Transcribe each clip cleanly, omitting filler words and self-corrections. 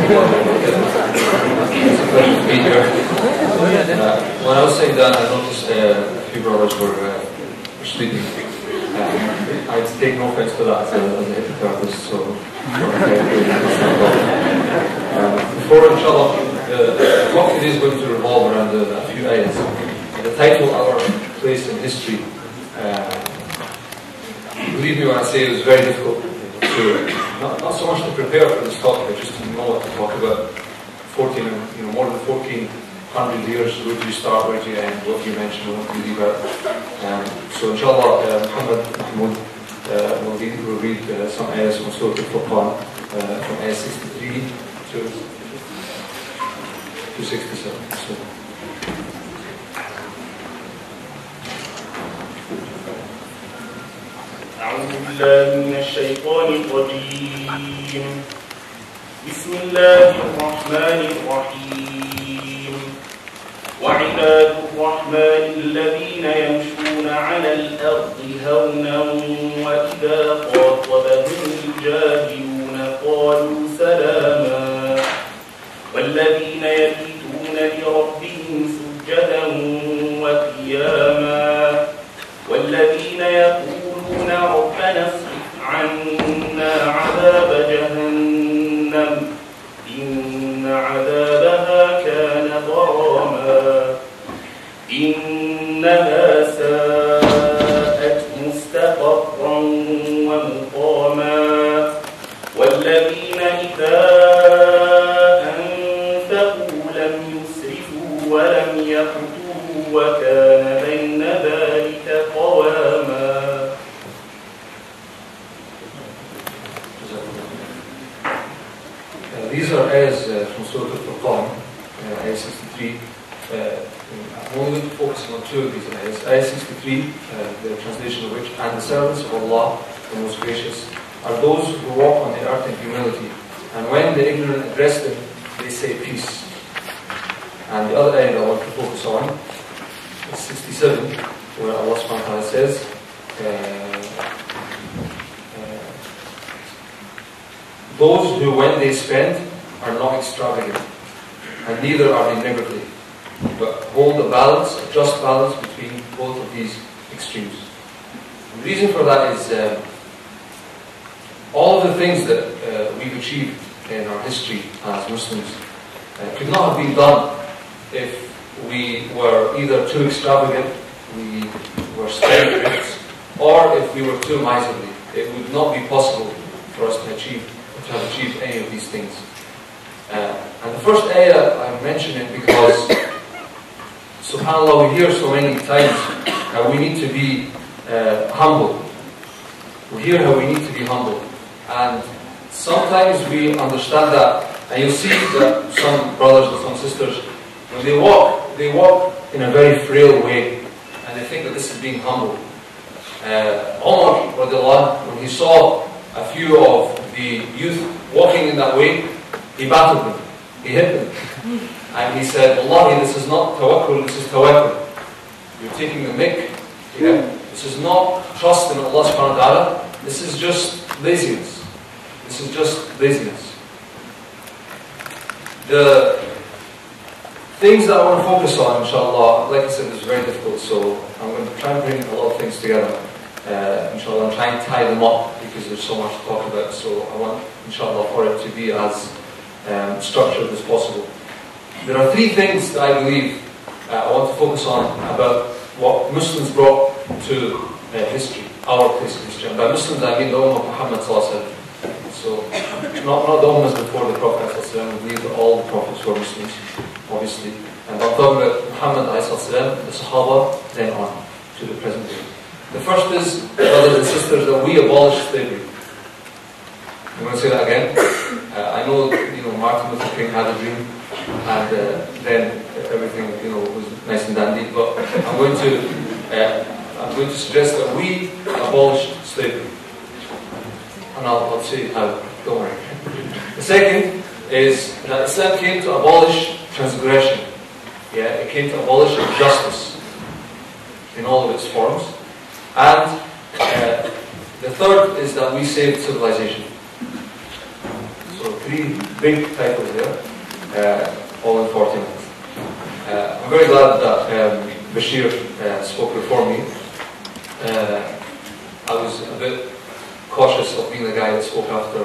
It's a pleasure to be here. When I was saying that, I noticed a few brothers were sleeping. I'd take no offense to that as a hypnotherapist, so before, inshallah, the talk today is going to revolve around a few ayahs. The title, Our Place in History, believe me when I say it was very difficult to, not so much to prepare for this talk, but just to know what to talk about. More than 1,400 years, where do you start, where do you end, what do you mention, what do you leave out. So inshallah, Muhammad Mahmoud will read some ayahs from Surah Al-Furqan, from ayah 63 to 67. So. أعوذ بالله من الشيطان الرجيم. بسم الله الرحمن الرحيم. وعباد الرحمن الذين يمشون على الأرض هونا وإذا خاطبهم الجاهلون قالوا سلاما والذين يبيتون لربهم سجدا وقياما والذين يقولون ربنا اصرف عنا عذاب جهنم إن عذابها كان غراما إنها ساءت مستقرا ومقاما والذين إذا أنفقوا لم يسرفوا ولم يقتروا وكان بين ذلك قواما. These are ayahs from Surah Al-Furqan, ayah 63. I'm only going to focus on two of these ayahs. Ayah 63, the translation of which, and the servants of Allah, the most gracious, are those who walk on the earth in humility, and when the ignorant address them, they say peace. And the other ayah that I want to focus on is 67, where Allah subhanahu wa ta'ala says, those who, when they spend, are not extravagant, and neither are they niggardly, but hold a balance, a just balance between both of these extremes. And the reason for that is all of the things that we've achieved in our history as Muslims could not have been done if we were either too extravagant, we were spendthrifts, or if we were too miserly. It would not be possible for us to have achieved any of these things. And the first ayah, I mention it because, subhanAllah, we hear so many times how we need to be humble. We hear how we need to be humble. And sometimes we understand that, and you'll see that some brothers and some sisters, when they walk in a very frail way, and they think that this is being humble. Umar, when he saw a few of the youth walking in that way, he battled them, he hit them, and he said, Wallahi, this is not tawakkul, this is tawakkul. You're taking the mick, this is not trust in Allah subhanahu wa ta'ala, this is just laziness. This is just laziness. The things that I want to focus on, inshallah, like I said, is very difficult, so I'm going to try and bring a lot of things together. Inshallah, I'm trying to tie them up because there's so much to talk about, so I want, inshallah, for it to be as structured as possible. There are three things that I believe I want to focus on about what Muslims brought to history, our place in history. And by Muslims, I mean the Ummah of Muhammad sallallahu alaihi wasallam. So, not the Ummahs before the Prophet sallallahu alaihi wasallam. We believe that all the Prophets were Muslims, obviously. And I'm talking about Muhammad sallallahu alaihi wasallam, the Sahaba, then on to the present day. The first is, brothers and sisters, that we abolished slavery. I'm going to say that again. I know, Martin Luther King had a dream, and then everything, was nice and dandy. But I'm going to suggest that we abolished slavery, and I'll say how. Don't worry. The second is that Islam came to abolish transgression. Yeah, it came to abolish injustice in all of its forms. And the third is that we saved civilization. So So 3 big titles there, all in 40 minutes. I'm very glad that Bashir spoke before me. I was a bit cautious of being the guy that spoke after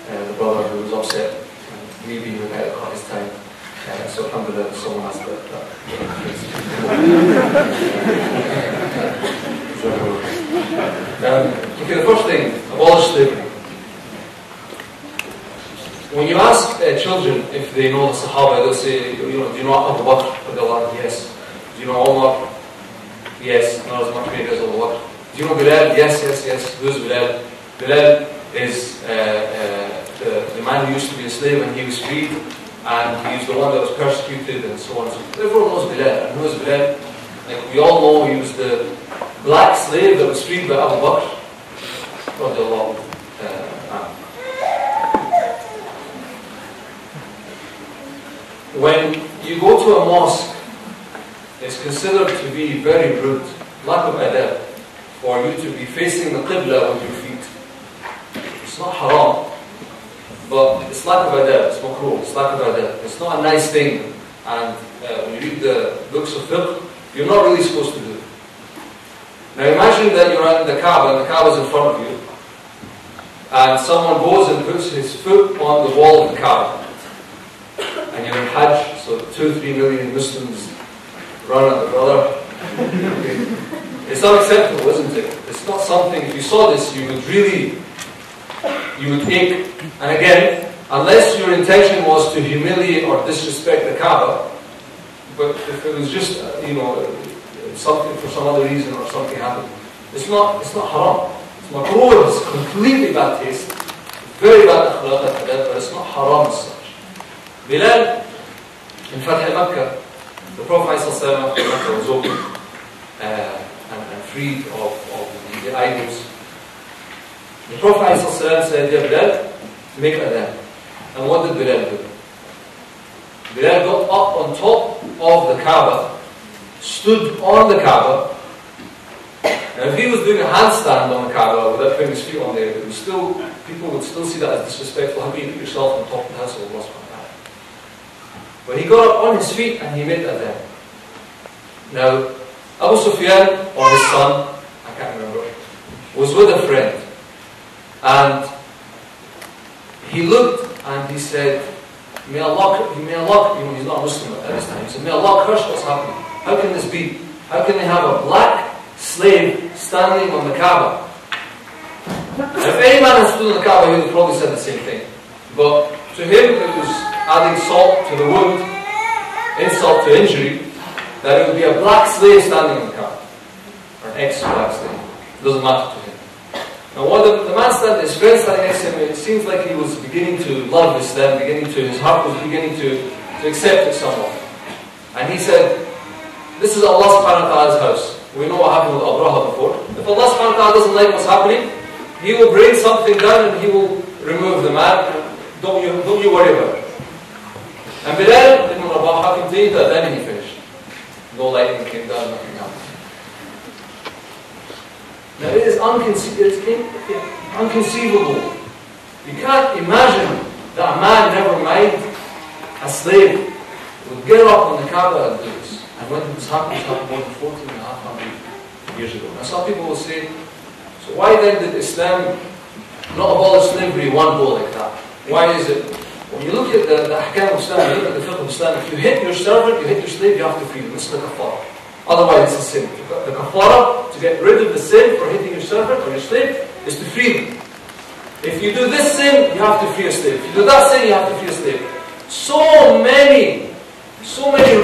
the brother who was upset, and me being the guy that caught his time. So alhamdulillah, someone asked that. Okay, the first thing, abolish slavery. When you ask children if they know the Sahaba, they'll say, do you know Abu Bakr? Yes. Do you know Omar? Yes, not as much maybe as Abu Bakr. Do you know Bilal? Yes. Who's Bilal? Bilal is the man who used to be a slave and he was freed, and he's the one that was persecuted and so on and so forth. Everyone knows Bilal. And who is Bilal? Like we all know, he was the black slave that was freed by Abu Bakr. When you go to a mosque, it's considered to be very rude, lack of adab, for you to be facing the Qibla with your feet. It's not haram, but it's lack of adab, it's makruh, it's lack of adab. It's not a nice thing, and when you read the books of fiqh, you're not really supposed to do it. Now imagine that you're at the Kaaba, and the Kaaba is in front of you, and someone goes and puts his foot on the wall of the Kaaba. And you're in Hajj, so 2-3 million Muslims run at the brother. It's not acceptable, isn't it? It's not something, if you saw this, you would take, and again, unless your intention was to humiliate or disrespect the Kaaba, but if it was just, something for some other reason or something happened, it's not haram. It's makruh, it's completely bad taste, very bad akhlaq, but it's not haram as such. Bilal, in Fath Makkah, the Prophet ﷺ was open and freed of the idols. The Prophet ﷺ said, "Ya Bilal, make adhan." And what did Bilal do? Bilal got up on top of the Kaaba, stood on the Kaaba, and if he was doing a handstand on the Kaaba without putting his feet on there, people would still see that as disrespectful. How can you put yourself on top of the house of Allah subhanahu wa ta'ala? But he got up on his feet and he made adhan. Now, Abu Sufyan, or his son, I can't remember, was with a friend. And he looked and he said, may Allah, he's not a Muslim at this time, he said, may Allah curse what's happening. How can this be? How can they have a black slave standing on the Kaaba? And if any man had stood on the Kaaba, he would have probably said the same thing. But to him, it was adding salt to the wound, insult to injury, that it would be a black slave standing on the Kaaba, or an ex-black slave. It doesn't matter to him. Now, what the man standing, his friend standing next to him, it seems like he was beginning to love Islam, his heart was beginning to accept it somewhat. And he said, this is Allah subhanahu wa ta'ala's house. We know what happened with Abraha before. If Allah subhanahu wa ta'ala doesn't like what's happening, He will bring something down and He will remove the man. Don't you worry about it. And Bilal ibn Rabah continued that, then he finished. No lightning came down, nothing happened. Now it is inconceivable. You can't imagine that a man, never mind a slave, would get up on the Kaaba and do this. And when this happened more than 14,500 years ago. Now some people will say, so why then did Islam not abolish slavery one go like that? Why is it? When you look at the ahkam of Islam, you look at the fiqh of Islam, if you hit your servant, you hit your slave, you have to free them. It's the kafara. Otherwise it's a sin. The kafara, to get rid of the sin for hitting your servant or your slave, is to free them. If you do this sin, you have to free a slave. If you do that sin, you have to free a slave. So many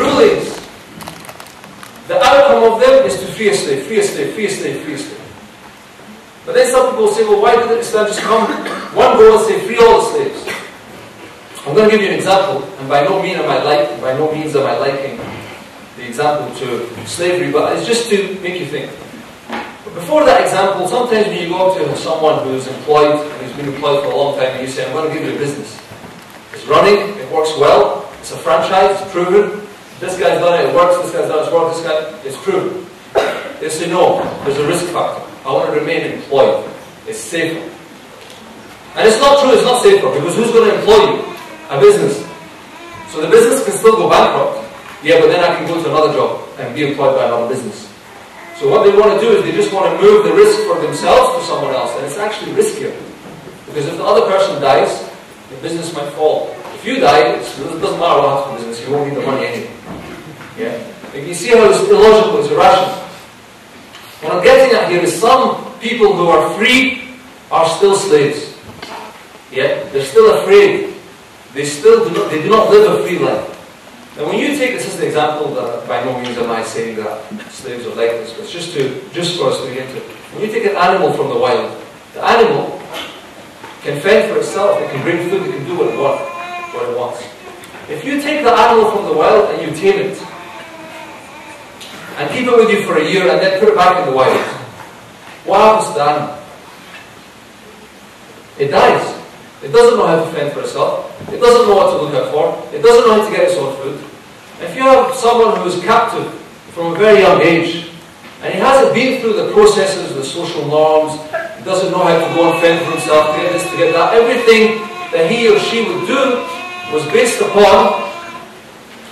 rulings. The outcome of them is to free a slave, free a slave, free a slave, free a slave. But then some people will say, well, why didn't Islam just come one go and say, free all the slaves? I'm going to give you an example, and by no means am I liking the example to slavery, but it's just to make you think. But before that example, sometimes when you go to someone who's employed, and who's been employed for a long time, and you say, I'm going to give you a business. It's running, it works well, it's a franchise, it's proven. This guy's done it, it works, this guy's done it, it's worked, this guy, it's proven. They say, no, there's a risk factor. I want to remain employed. It's safer. And it's not true, it's not safer, because who's going to employ you? A business. So the business can still go bankrupt. Yeah, but then I can go to another job and be employed by another business. So what they want to do is they just want to move the risk for themselves to someone else, and it's actually riskier. Because if the other person dies, the business might fall. If you die, it doesn't matter what happens to the business, you won't need the money anyway. Yeah? You see how it's illogical, it's irrational. What I'm getting at here is some people who are free are still slaves. Yeah? They're still afraid. They do not live a free life. Now when you take, this is an example that by no means am I saying that slaves are like this, but it's just for us to get into it. When you take an animal from the wild, the animal can fend for itself, it can bring food, it can do what it wants. If you take the animal from the wild and you tame it, and keep it with you for a year and then put it back in the wild, what happens to the animal? It dies. It doesn't know how to fend for itself. It doesn't know what to look out for. It doesn't know how to get its own food. If you have someone who is captive from a very young age, and he hasn't been through the processes, the social norms, he doesn't know how to go and fend for himself, to get this, to get that, everything that he or she would do was based upon,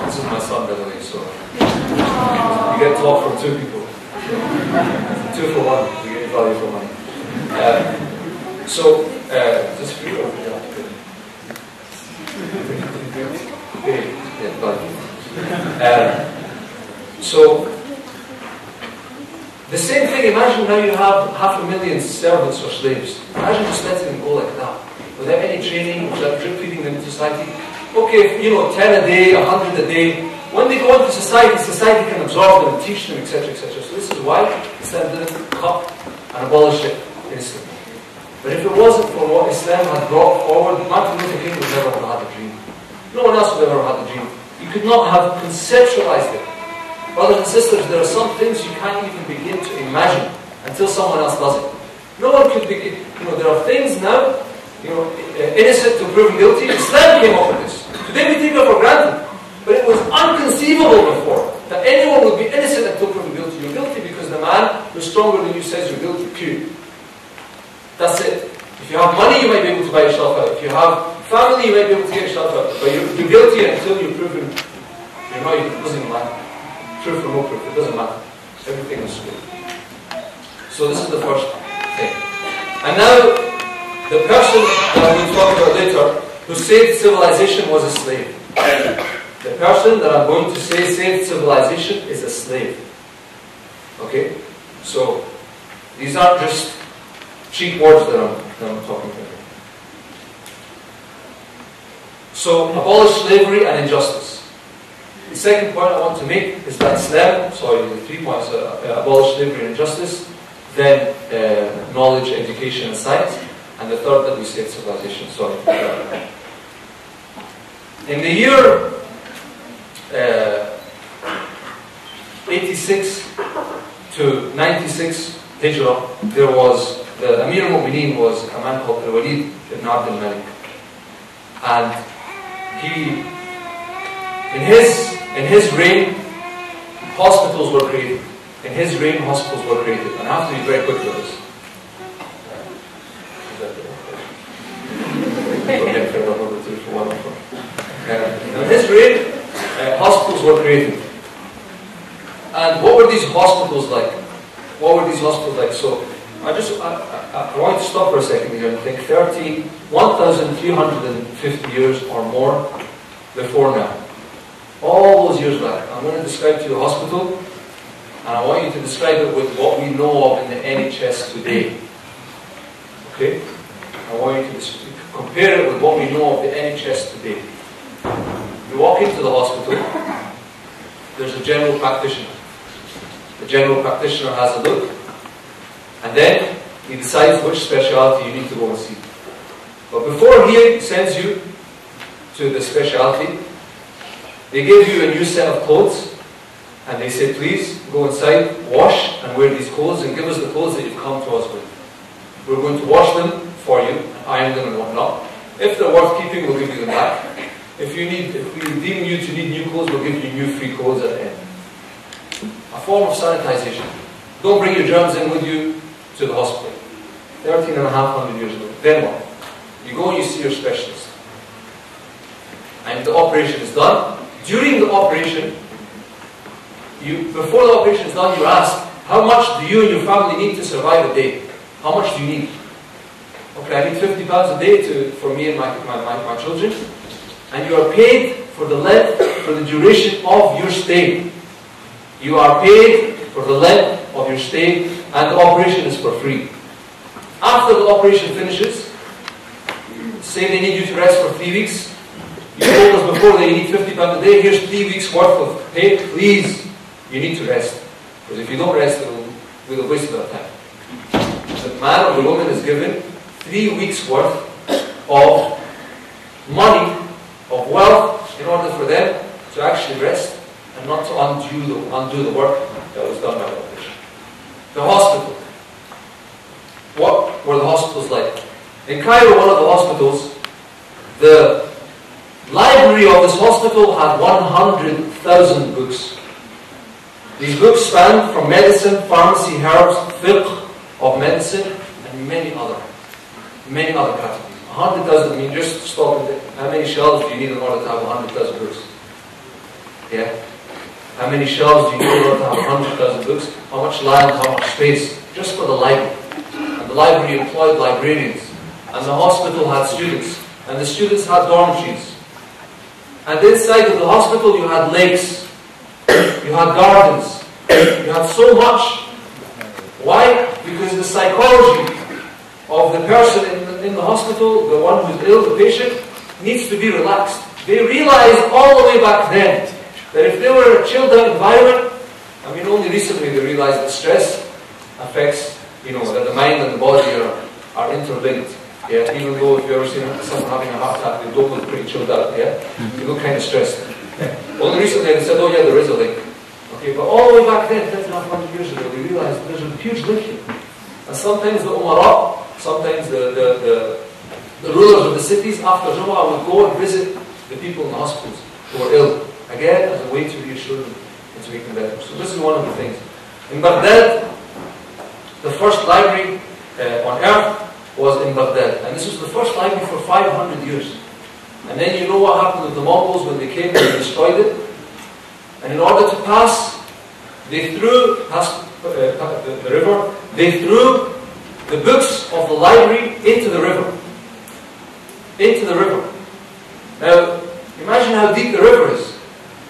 this is my son by the way, so you get talk from two people. 2 for 1, you get value for money. Just for you or for so, the same thing, imagine now you have 500,000 servants or slaves. Imagine just letting them go like that, without any training, without drip feeding them to society. Okay, 10 a day, 100 a day. When they go into society, society can absorb them and teach them, etc., etc. So this is why Islam didn't cut and abolish it instantly. But if it wasn't for what Islam had brought forward, Martin Luther King would never have had a dream. No one else would ever have had a dream. You could not have conceptualized it. Brothers and sisters, there are some things you can't even begin to imagine until someone else does it. No one could begin. There are things now, innocent to proven guilty. Islam came up with this. Today we take it for granted. But it was unconceivable before that anyone would be innocent until proven guilty. You're guilty because the man who's stronger than you says you're guilty, period. That's it. If you have money, you might be able to buy yourself out. If you have family, you might be able to get yourself out. But you're guilty until you're proven you're not. It doesn't even matter. Proof or no proof, it doesn't matter. Everything is good. So this is the first thing. And now, the person that I'm going to talk about later, who saved civilization, was a slave. The person that I'm going to say saved civilization is a slave. Okay? So, these aren't just cheap words that I'm talking about. So, abolish slavery and injustice. The second point I want to make is that Islam, the 3 points, abolish slavery and injustice, then knowledge, education and science, and the third that we saved civilization. In the year 86 to 96 Hijrah, there was, the Amir al-Mu'mineen was a man called Al-Walid ibn Abdel Malik. And he, in his reign, hospitals were created. In his reign, hospitals were created. And I have to be very quick with this. In his reign, hospitals were created. And what were these hospitals like? So, I want to stop for a second here and think 1,350 years or more before now. All those years back. I'm going to describe to you the hospital, and I want you to describe it with what we know of in the NHS today. Okay? I want you to compare it with what we know of the NHS today. You walk into the hospital, there's a general practitioner. The general practitioner has a look, and then he decides which specialty you need to go and see. But before he sends you to the specialty, they give you a new set of clothes, and they say, please go inside, wash and wear these clothes, and give us the clothes that you've come to us with. We're going to wash them for you, iron them and whatnot. If they're worth keeping, we'll give you them back. If we deem you to need new clothes, we'll give you new free clothes at the end. A form of sanitization. Don't bring your germs in with you to the hospital. 1,350 years ago. Then what? You go and you see your specialist. And the operation is done. During the operation, before the operation is done, you ask, how much do you and your family need to survive a day? How much do you need? Okay, I need £50 a day for me and my children. And you are paid for the length, for the duration of your stay. You are paid for the length of your stay, and the operation is for free. After the operation finishes, say they need you to rest for 3 weeks. You told us before that you need £50 a day. Here's 3 weeks worth of pay. Please, you need to rest. Because if you don't rest, we will waste our time. The man or the woman is given 3 weeks worth of money, of wealth, in order for them to actually rest and not to undo the work that was done by the operation. The hospital. What were the hospitals like? In Cairo, one of the hospitals, the library of this hospital had 100,000 books. These books span from medicine, pharmacy, herbs, fiqh of medicine, and many other categories. 100,000, I mean, just stop at how many shelves do you need in order to have 100,000 books? Yeah? How many shelves do you need in order to have 100,000 books? How much land, how much space? Just for the library. And the library employed librarians. And the hospital had students. And the students had dormitories. And inside of the hospital you had lakes. You had gardens. You had so much. Why? Because the psychology of the person in the hospital, the one who's ill, the patient, needs to be relaxed. They realized all the way back then that if they were in a chilled out environment, I mean only recently they realized that stress affects, that the mind and the body are interlinked. Yeah, even though if you've ever seen someone having a heart attack, they don't look pretty chilled out, yeah? They look kind of stressed. Only recently they said, oh yeah, there is a link. Okay, but all the way back then, 1,500 years ago, they realized there's a huge link here. And sometimes the umara, sometimes the rulers of the cities, after Jumu'ah, would go and visit the people in the hospitals who were ill. Again, as a way to reassure them and to make them better. So this is one of the things. In Baghdad, the first library on earth was in Baghdad. And this was the first library for 500 years. And then you know what happened with the Mongols when they came and they destroyed it. And in order to pass, they threw past the river, they threw the books of the library into the river. Into the river. Now, imagine how deep the river is.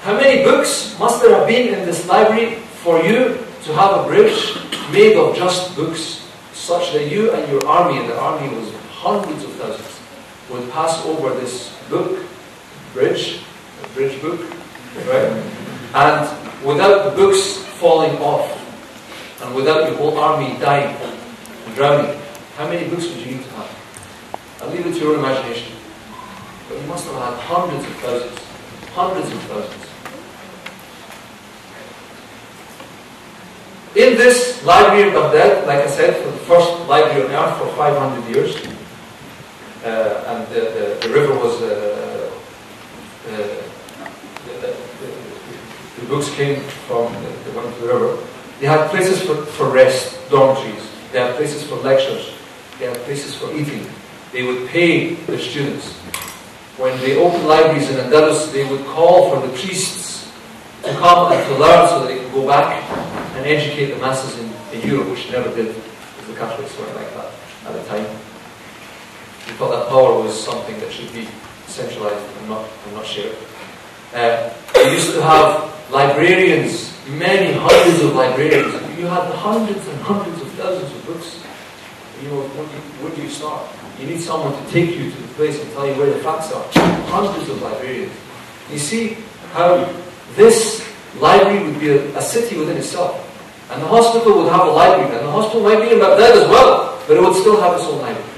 How many books must there have been in this library for you to have a bridge made of just books, such that you and your army, and the army was hundreds of thousands, would pass over this bridge book, right? And without the books falling off, and without your whole army dying and drowning, how many books would you need to have? I'll leave it to your imagination. But you must have had hundreds of thousands. Hundreds of thousands. In this library in Baghdad, like I said, for the first library on earth for 500 years, and the river was, the books came from the river. They had places for rest, dormitories. They had places for lectures. They had places for eating. They would pay their students. When they opened libraries in Andalus, they would call for the priests to come and to learn so that they could go back and educate the masses in Europe, which never did, because the Catholics weren't like that at the time. We thought that power was something that should be centralized and not shared. They used to have librarians, many hundreds of librarians. You had hundreds and hundreds of thousands of books. Where do you start? You need someone to take you to the place and tell you where the facts are. Hundreds of librarians. You see how this library would be a city within itself. And the hospital would have a library. And the hospital might be in Baghdad as well, but it would still have its own library.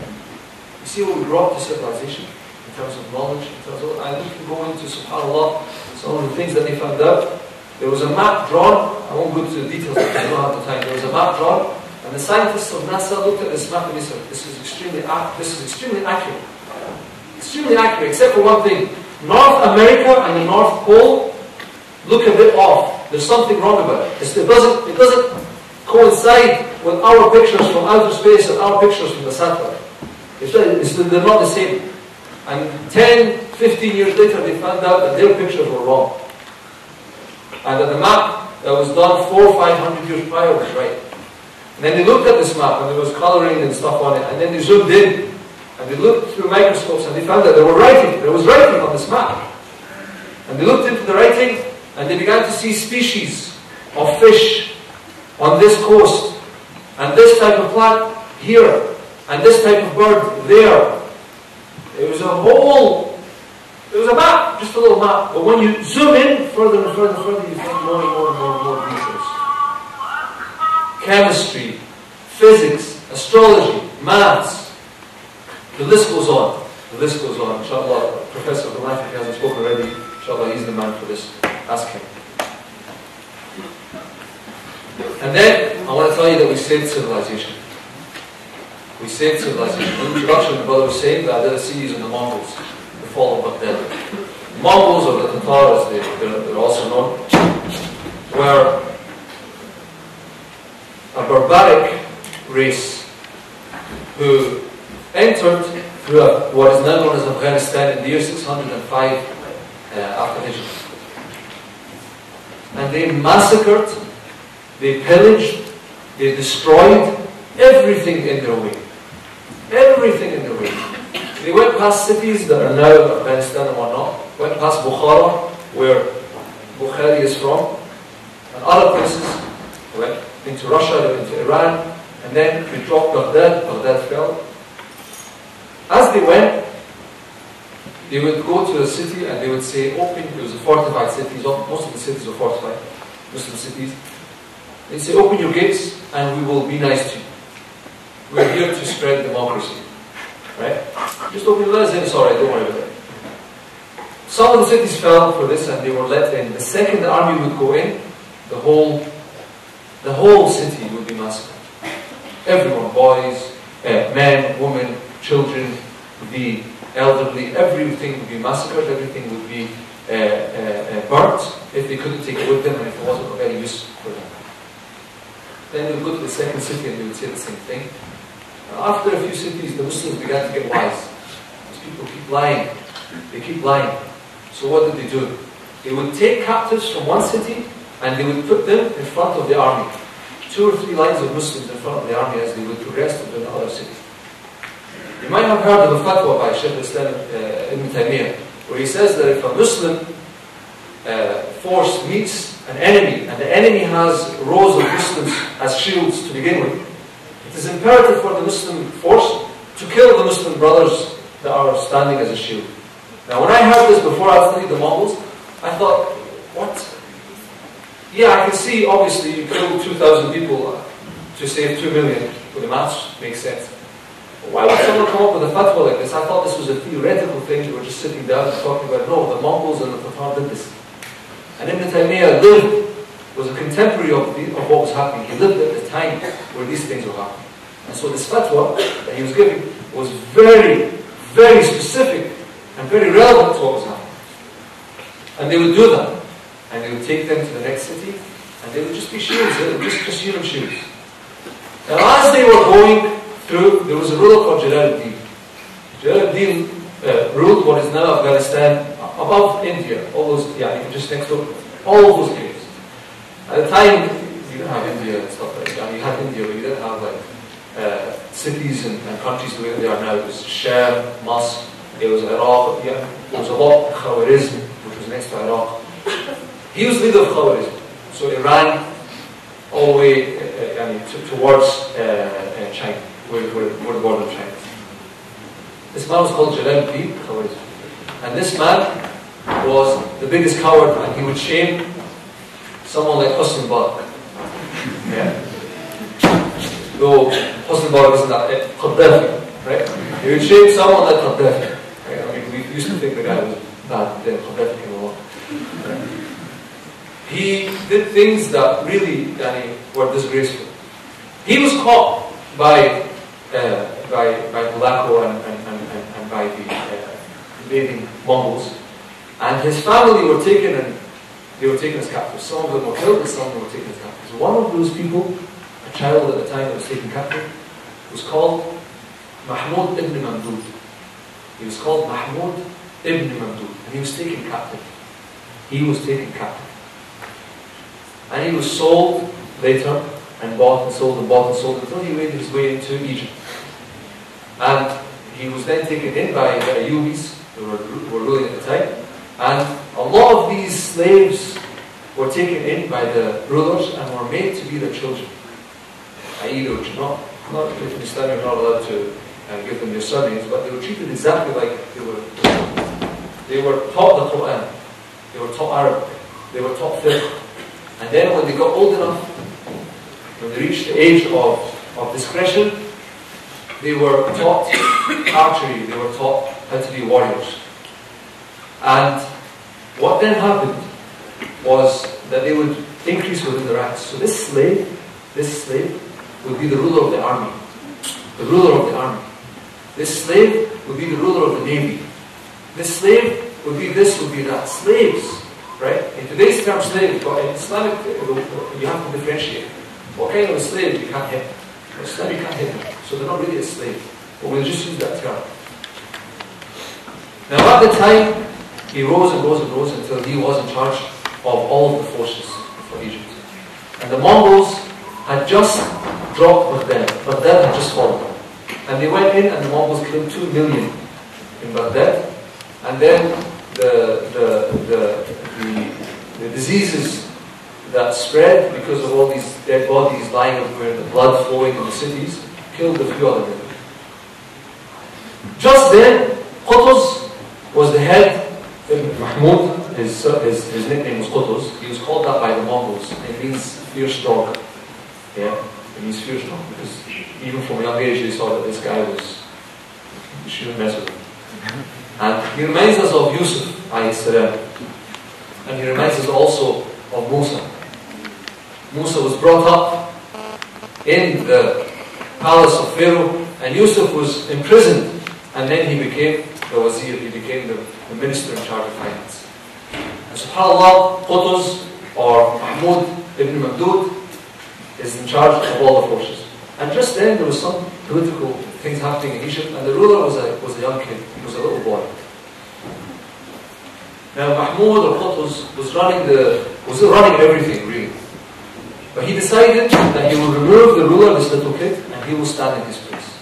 You see what we brought to civilization in terms of knowledge, in terms of, and we can go into, subhanAllah, some of the things that they found out. There was a map drawn. I won't go into the details because I don't have the time. There was a map drawn. And the scientists of NASA looked at this map and they said, this is extremely accurate. Extremely accurate, except for one thing. North America and the North Pole look a bit off. There's something wrong about it. It doesn't coincide with our pictures from outer space and our pictures from the satellite. They're not the same. And 10, 15 years later, they found out that their pictures were wrong. And that the map that was done 400 or 500 years prior was right. And then they looked at this map, and there was colouring and stuff on it, and then they zoomed in, and they looked through microscopes, and they found that there was writing on this map. And they looked into the writing, and they began to see species of fish on this coast, and this type of plant here, and this type of bird there. It was a map, just a little map. But when you zoom in further and further and further, you find more and more and more and more details. Chemistry, physics, astrology, maths. The list goes on. The list goes on. Inshallah, Professor Abdel Rahman, if he hasn't spoken already, inshallah, he's the man for this. Ask him. And then, I want to tell you that we saved civilization. We saved civilization. In the introduction, the brother was saying that the Assyrians and the Mongols, the fall of Baghdad. The Mongols, or the Tatars, they're also known, were a barbaric race who entered through what is now known as Afghanistan in the year 605 after Hijrah. And they massacred, they pillaged, they destroyed everything in their way. Everything in their way. They went past cities that are now Afghanistan and whatnot, went past Bukhara, where Bukhari is from, and other places. They went into Russia, they went into Iran, and then they dropped Baghdad. Baghdad fell. As they went, they would go to a city and they would say, open, it was a fortified city, most of the cities were fortified, Muslim cities. They'd say, open your gates and we will be nice to you. We're here to spread democracy. Right? Just open your doors and it's alright, don't worry about it. Some of the cities fell for this and they were let in. The second the army would go in, the whole city would be massacred. Everyone, boys, men, women, children, the elderly, everything would be massacred, everything would be burnt if they couldn't take it with them and if it wasn't of any use for them. Then they would go to the second city and they would say the same thing. After a few cities, the Muslims began to get wise. These people keep lying. They keep lying. So what did they do? They would take captives from one city and they would put them in front of the army. 2 or 3 lines of Muslims in front of the army as they would progress to the other cities. You might have heard of a fatwa by Shaykh al-Islam Ibn Taymiyyah, where he says that if a Muslim force meets an enemy, and the enemy has rows of Muslims as shields to begin with, it is imperative for the Muslim force to kill the Muslim brothers that are standing as a shield. Now when I heard this before I studied the Mongols, I thought, what? Yeah, I can see, obviously, you kill 2,000 people to save 2 million, but the maths makes sense. But why would someone come up with a fatwa like this? I thought this was a theoretical thing, they were just sitting down and talking about, no, the Mongols and the Tatar did this. And Ibn Taymiyyah was a contemporary of what was happening. He lived at the time where these things were happening. And so this fatwa that he was giving was very, very specific and very relevant to what was happening. And they would do that. And they would take them to the next city, and they would just be shields, just human shields. Now as they were going through, there was a ruler called Jalaluddin. Jalaluddin ruled what is now Afghanistan, above India, all those, just next door, all of those areas. At the time, you didn't have India and stuff like that. You had India, but you didn't have like cities and countries the way they are now. It was Sham, Mussa, it was Iraq, there was a lot, Khawarizm, which was next to Iraq. He was leader of Khawarizm. So Iran, all the way towards China, where the border of China is. This man was called Jalaluddin Khawarizm. And this man was the biggest coward, and he would shame someone like Hosni Mubarak. Yeah. Though Hosni Mubarak isn't that, Qaddafi, right? He would shame someone like Qaddafi. Right? I mean, we used to think the guy was bad, then Qaddafi came along. Right? He did things that really were disgraceful. He was caught by Polacco and by the invading Mongols, and his family were taken and they were taken as captives. Some of them were killed and some of them were taken as captives. One of those people, a child at the time that was taken captive, was called Mahmud ibn Mamdud. He was called Mahmud ibn Mamdud. And he was taken captive. He was taken captive. And he was sold later, and bought and sold and bought and sold, until he made his way into Egypt. And he was then taken in by the Ayyubis, who were ruling at the time. And a lot of these slaves were taken in by the rulers and were made to be their children. I.e., they were not in Islam, you're not allowed to give them their surnames, but they were treated exactly like they were. They were taught the Quran, they were taught Arabic, they were taught fiqh. And then when they got old enough, when they reached the age of discretion, they were taught archery, they were taught how to be warriors. And what then happened was that they would increase within the ranks. So this slave would be the ruler of the army. The ruler of the army. This slave would be the ruler of the navy. This slave would be this, would be that. Slaves, right? In today's term slave, but in Islamic, you have to differentiate. What kind of a slave you can't hit? In Islam you can't hit them. So they're not really a slave. But we'll just use that term. Now at the time, he rose and rose and rose until he was in charge of all of the forces for Egypt. And the Mongols had just dropped Baghdad. Baghdad had just fallen. And they went in and the Mongols killed 2 million in Baghdad. And then the diseases that spread because of all these dead bodies lying everywhere, the blood flowing in the cities, killed a few other men. Just then, Qutuz was the head. Mahmud, his nickname was Qutuz. He was called that by the Mongols. It means fierce dog. Yeah, it means fierce dog because even from a young age they saw that this guy was, you shouldn't mess with him. And he reminds us of Yusuf, alayhi salam. And he reminds us also of Mussa. Mussa was brought up in the palace of Pharaoh, and Yusuf was imprisoned, and then he became the wazir, he became the minister in charge of finance. And subhanAllah, Qutuz, or Mahmud ibn Mamdud, is in charge of all the forces. And just then there was some political things happening in Egypt, and the ruler was a young kid, he was a little boy. Now Mahmud or Qutuz was running everything really. But he decided that he will remove the ruler, this little kid, and he will stand in his place.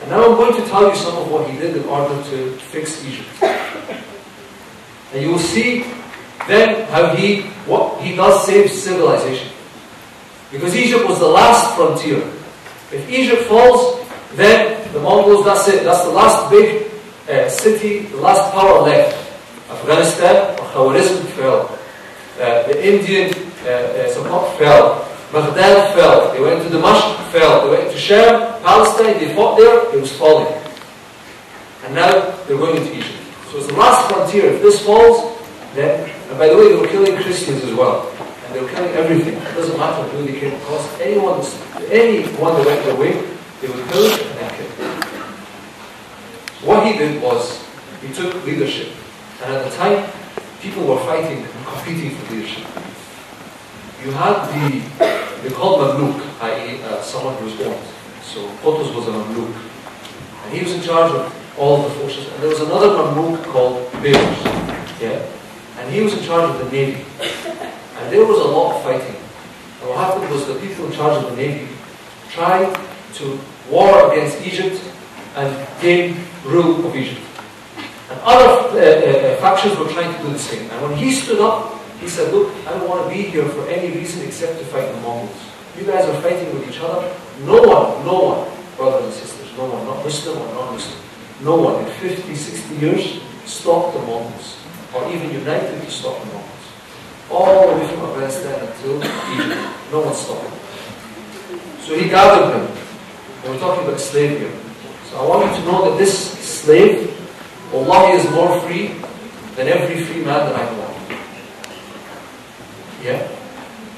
And now I'm going to tell you some of what he did in order to fix Egypt. And you will see then how what he does save civilization. Because Egypt was the last frontier. If Egypt falls, then the Mongols, that's it. That's the last big city, the last power left. Afghanistan or Khawarizm fell. The Indian support fell. Baghdad fell. They went to Damascus, fell. They went to Sham, Palestine, they fought there, it was falling. And now they're going into Egypt. So it's the last frontier. If this falls, then, and by the way, they were killing Christians as well. And they were killing everything. It doesn't matter who they came across. Anyone that went their way, they would kill and then kill. What he did was, he took leadership. And at the time, people were fighting and competing for leadership. You had they called Mamluk, i.e. someone who was owned. So Qutuz was a Mamluk. And he was in charge of all the forces. And there was another Mamluk called Beirut. Yeah? And he was in charge of the navy. And there was a lot of fighting. And what happened was the people in charge of the navy tried to war against Egypt and gain rule of Egypt. And other factions were trying to do the same. And when he stood up, he said, look, I don't want to be here for any reason except to fight the Mongols. You guys are fighting with each other. No one, brothers and sisters, no one, not Muslim or non-Muslim, no one in 50, 60 years stopped the Mongols, or even united to stop the Mongols. All the way from Afghanistan until Egypt, no one stopped them. So he gathered them. And we're talking about a slave here. So I want you to know that this slave, Allah is more free than every free man that I know of. Yeah?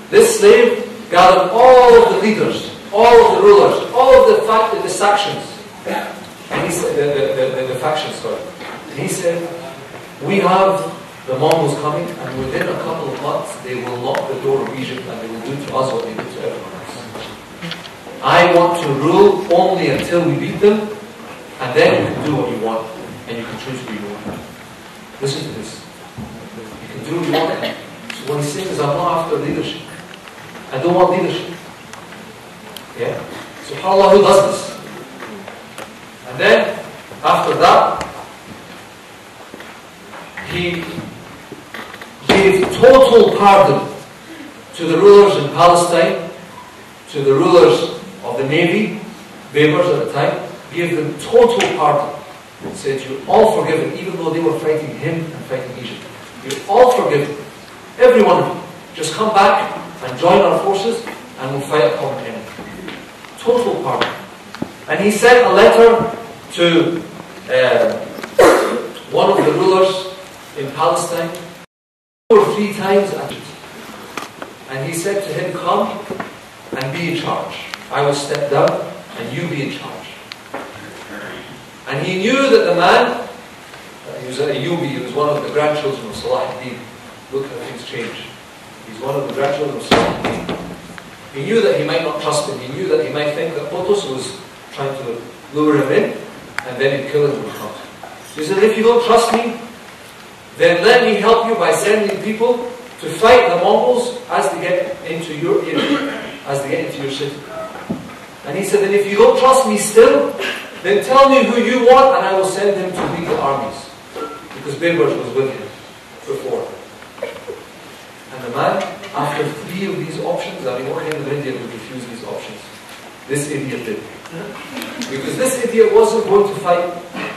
This slave gathered all of the leaders, all of the rulers, all of the factions. And he said, the factions, sorry. And he said, we have the Mongols coming, and within a couple of months, they will lock the door of Egypt, and they will do to us what they did to everyone else. I want to rule only until we beat them, and then you can do what you want, and you can choose who you want. Listen to this. You can do what you want. So what he's saying is, I'm not after leadership. I don't want leadership. Yeah? SubhanAllah, who does this? And then, after that, he gave total pardon to the rulers in Palestine, to the rulers of the Navy, Babers at the time, gave them total pardon. Said, you're all forgiven, even though they were fighting him and fighting Egypt. You're all forgiven. Every one of you. Just come back and join our forces and we'll fight a common enemy. Total pardon. And he sent a letter to one of the rulers in Palestine 2 or 3 times at it. And he said to him, come and be in charge. I will step down and you be in charge. And he knew that the man, he was Ayyubi, he was one of the grandchildren of Salah ad-Din. Look how things change. He's one of the grandchildren of Salah ad-Din. He knew that he might not trust him. He knew that he might think that Qutuz was trying to lure him in, and then he'd kill him in front. So he said, if you don't trust me, then let me help you by sending people to fight the Mongols as they get into your area, as they get into your city. And he said, and if you don't trust me still, then tell me who you want and I will send him to lead the armies. Because Baybars was with him before. And the man, after 3 of these options, I mean, what kind of Indian would refuse these options? This idiot did. Because this idiot wasn't going to fight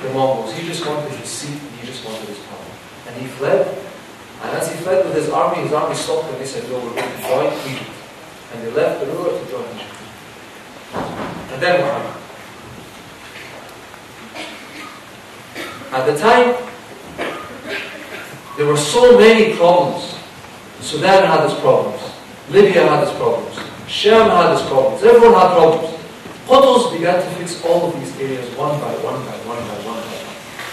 the Mongols. He just wanted his seat and he just wanted his power. And he fled. And as he fled with his army stopped and they said, no, we're going to join Egypt. And they left the ruler to join Egypt. And then what happened? At the time, there were so many problems. Sudan had its problems. Libya had its problems. Sham had its problems. Everyone had problems. Qutuz began to fix all of these areas one by one by one by one by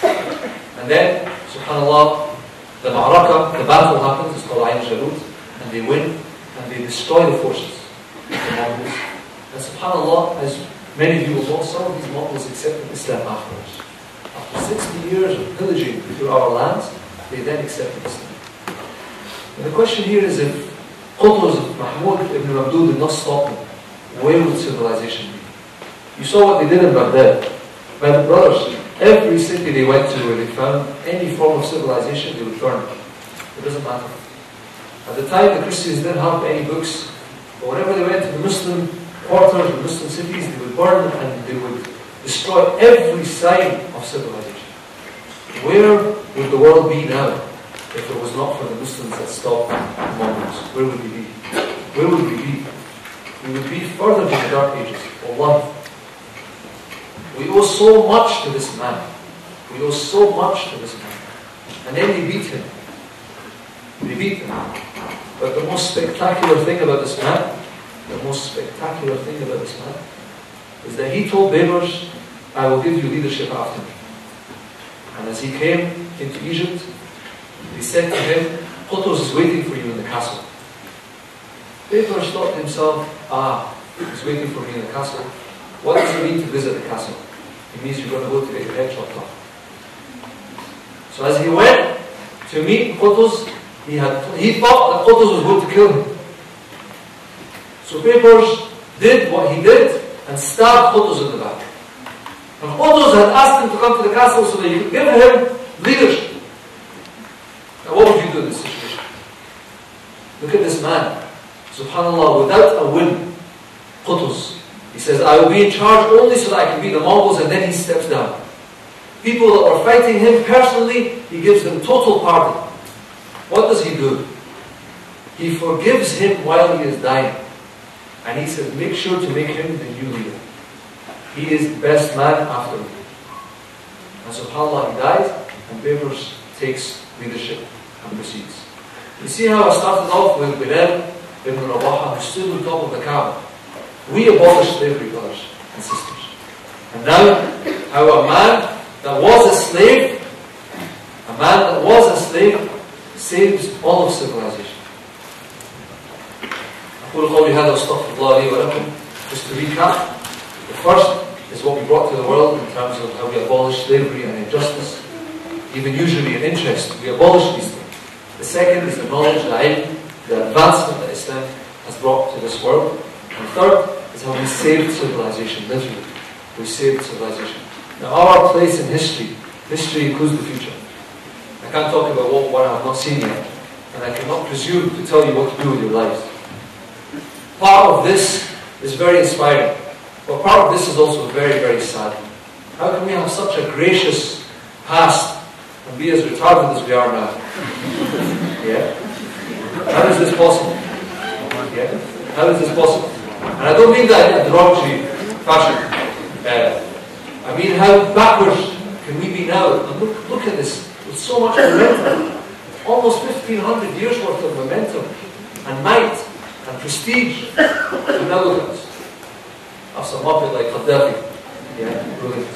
one. And then, subhanAllah, the ma'raka, the battle happens, it's called Ayn Jalut, and they win, and they destroy the forces of the Mongols. And subhanAllah, as many of you will know, some of these Mongols accepted Islam afterwards. After 60 years of pillaging through our lands, they then accepted Islam. And the question here is, if Qutuz, Mahmud ibn Mabdud did not stop them, where would civilization be? You saw what they did in Baghdad. My brothers, every city they went to where they found any form of civilization, they would burn it. It doesn't matter. At the time, the Christians didn't have any books. But whenever they went to the Muslim quarters, the Muslim cities, they would burn and they would destroy every sign of civilization. Where would the world be now if it was not for the Muslims that stopped the Mongols? Where would we be? Where would we be? We would be further than the Dark Ages. Wallahi. We owe so much to this man. We owe so much to this man. And then they beat him. They beat him. But the most spectacular thing about this man, is that he told Baybars, I will give you leadership after me. And as he came into Egypt, they said to him, Qutuz is waiting for you in the castle. Baybars thought to himself, he's waiting for me in the castle. What does it mean to visit the castle? It means you're going to go to get your head chopped off. So as he went to meet Qutuz, he thought that Qutuz was going to kill him. So Baybars did what he did and stabbed Qutuz in the back. And Qutuz had asked him to come to the castle so that he could give him leadership. Now what would you do in this situation? Look at this man. SubhanAllah, without a win, Qutuz, he says, I will be in charge only so that I can beat the Mongols, and then he steps down. People that were fighting him personally, he gives them total pardon. What does he do? He forgives him while he is dying. And he says, make sure to make him the new leader. He is the best man after me. And subhanAllah, he dies, and Baybars takes leadership and proceeds. You see how I started off with Bilal ibn Rabaha, who stood on top of the Kaaba. We abolished slavery, brothers and sisters. And now, how a man that was a slave, saves all of civilization. أقول قولي هذا واستغفر الله لي ولكم Just to recap, the first is what we brought to the world in terms of how we abolished slavery and injustice, even usury and interest. We abolished these things. The second is the knowledge, the ilm, the advancement that Islam has brought to this world. And third is how we saved civilization, literally. We saved civilization. Now our place in history includes the future. I can't talk about what I have not seen yet, and I cannot presume to tell you what to do with your lives. Part of this is very inspiring, but part of this is also very, very sad. How can we have such a gracious past and be as retarded as we are now? Yeah? How is this possible? Yeah? How is this possible? And I don't mean that in a derogatory fashion. I mean, how backwards can we be now? And look at this, with so much momentum. Almost 1,500 years worth of momentum and might and prestige. And now look at us. Have some muppet like Gaddafi. Yeah, brilliant.